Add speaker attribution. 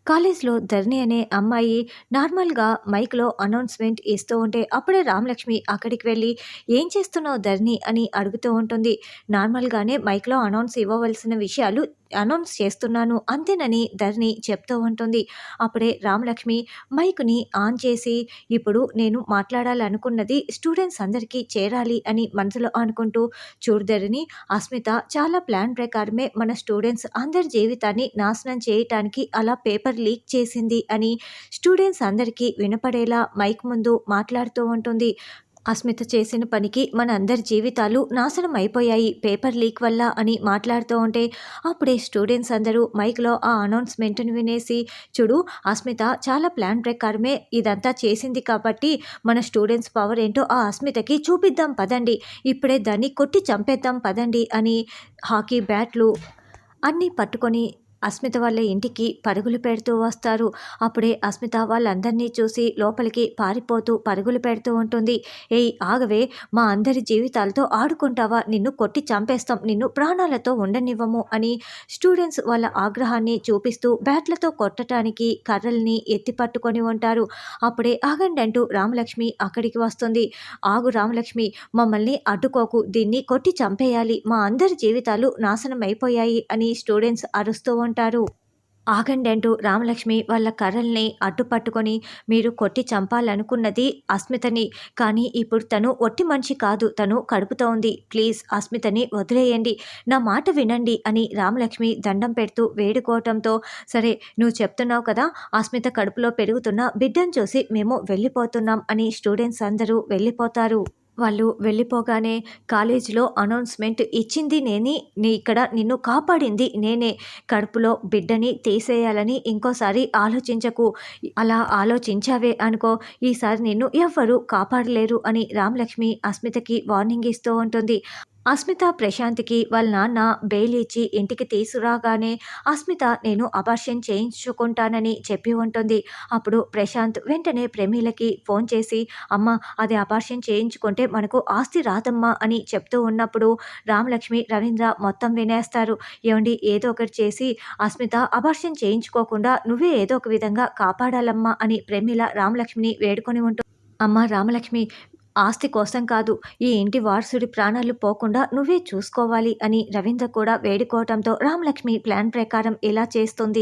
Speaker 1: కాలేజ్‌లో ధరణి అనే అమ్మాయి నార్మల్‌గా మైక్‌లో అనౌన్స్‌మెంట్ ఇస్తూ ఉంటే, అప్పుడే రామలక్ష్మి అక్కడికి వెళ్ళి, "ఏం చేస్తున్నావు ధరణి?" అని అడుగుతూ ఉంటుంది. నార్మల్‌గానే మైక్‌లో అనౌన్స్ ఇవ్వవలసిన విషయాలు అనౌన్స్ చేస్తున్నాను అంతేనని ధరణి చెప్తూ ఉంటుంది. అప్పుడే రామలక్ష్మి మైక్‌ని ఆన్ చేసి, "ఇప్పుడు నేను మాట్లాడాలనుకున్నది స్టూడెంట్స్ అందరికీ చేరాలి" అని మనసులో అనుకుంటూ, "చూడు ధరణి, అస్మిత చాలా ప్లాన్ ప్రకారమే మన స్టూడెంట్స్ అందరి జీవితాన్ని నాశనం చేయటానికి అలా పేపర్ లీక్ చేసింది" అని స్టూడెంట్స్ అందరికీ వినపడేలా మైక్ ముందు మాట్లాడుతూ ఉంటుంది. అస్మిత చేసిన పనికి మన అందరి జీవితాలు నాశనం అయిపోయాయి పేపర్ లీక్ వల్ల అని మాట్లాడుతూ ఉంటే, అప్పుడే స్టూడెంట్స్ అందరూ మైక్‌లో ఆ అనౌన్స్‌మెంట్‌ని వినేసి, "చూడు, అస్మిత చాలా ప్లాన్ ప్రకారమే ఇదంతా చేసింది కాబట్టి మన స్టూడెంట్స్ పవర్ ఏంటో ఆ అస్మితకి చూపిద్దాం పదండి. ఇప్పుడే దాన్ని కొట్టి చంపేద్దాం పదండి" అని హాకీ బ్యాట్లు అన్నీ పట్టుకొని అస్మిత వాళ్ళ ఇంటికి పరుగులు పెడుతూ వస్తారు. అప్పుడే అస్మిత వాళ్ళందరినీ చూసి లోపలికి పారిపోతూ పరుగులు పెడుతూ ఉంటుంది. "ఏయ్ ఆగవే! మా అందరి జీవితాలతో ఆడుకుంటావా? నిన్ను కొట్టి చంపేస్తాం. నిన్ను ప్రాణాలతో ఉండనివ్వము" అని స్టూడెంట్స్ వాళ్ళ ఆగ్రహాన్ని చూపిస్తూ బ్యాట్లతో కొట్టటానికి కర్రల్ని ఎత్తి పట్టుకొని ఉంటారు. అప్పుడే ఆగండంటూ రామలక్ష్మి అక్కడికి వస్తుంది. "ఆగు రామలక్ష్మి, మమ్మల్ని అడ్డుకోకు. దీన్ని కొట్టి చంపేయాలి. మా అందరి జీవితాలు నాశనం అయిపోయాయి" అని స్టూడెంట్స్ అరుస్తూ ఉంటారు. ఆగండి అంటూ రామలక్ష్మి వాళ్ళ కర్రల్ని అడ్డుపట్టుకొని, "మీరు కొట్టి చంపాలనుకున్నది అస్మితని. కానీ ఇప్పుడు తను ఒట్టి మనిషి కాదు. తను కడుపుతో ఉంది. ప్లీజ్ అస్మితని వదిలేయండి. నా మాట వినండి" అని రామలక్ష్మి దండం పెడుతూ వేడుకోవటంతో, "సరే, నువ్వు చెప్తున్నావు కదా, అస్మిత కడుపులో పెరుగుతున్న బిడ్డను చూసి మేము వెళ్ళిపోతున్నాం" అని స్టూడెంట్స్ అందరూ వెళ్ళిపోతారు. వాళ్ళు వెళ్ళిపోగానే, "కాలేజీలో అనౌన్స్‌మెంట్ ఇచ్చింది నేనే. ఇక్కడ నిన్ను కాపాడింది నేనే. కడుపులో బిడ్డని తీసేయాలని ఇంకోసారి ఆలోచించకు. అలా ఆలోచించావే అనుకో, ఈసారి నిన్ను ఎవ్వరూ కాపాడలేరు" అని రామలక్ష్మి అస్మితకి వార్నింగ్ ఇస్తూ ఉంటుంది. అస్మిత ప్రశాంత్‌కి వాళ్ళ నాన్న బెయిల్ ఇచ్చి ఇంటికి తీసుకురాగానే, అస్మిత నేను అబార్షన్ చేయించుకుంటానని చెప్పి ఉంటుంది. అప్పుడు ప్రశాంత్ వెంటనే ప్రమీలకి ఫోన్ చేసి, "అమ్మ, అది అబార్షన్ చేయించుకుంటే మనకు ఆస్తి రాదమ్మా" అని చెప్తూ ఉన్నప్పుడు రామలక్ష్మి, రవీంద్ర మొత్తం వినేస్తారు. "ఏవండీ, ఏదో ఒకటి చేసి అస్మిత అబార్షన్ చేయించుకోకుండా నువ్వే ఏదో ఒక విధంగా కాపాడాలమ్మా" అని ప్రమీల రామలక్ష్మిని వేడుకొని ఉంటుంది. "అమ్మ రామలక్ష్మి, ఆస్తి కోసం కాదు, ఈ ఇంటి వారసుడి ప్రాణాలు పోకుండా నువ్వే చూసుకోవాలి" అని రవీంద్ర కూడా వేడుకోవటంతో రామలక్ష్మి ప్లాన్ ప్రకారం ఇలా చేస్తుంది.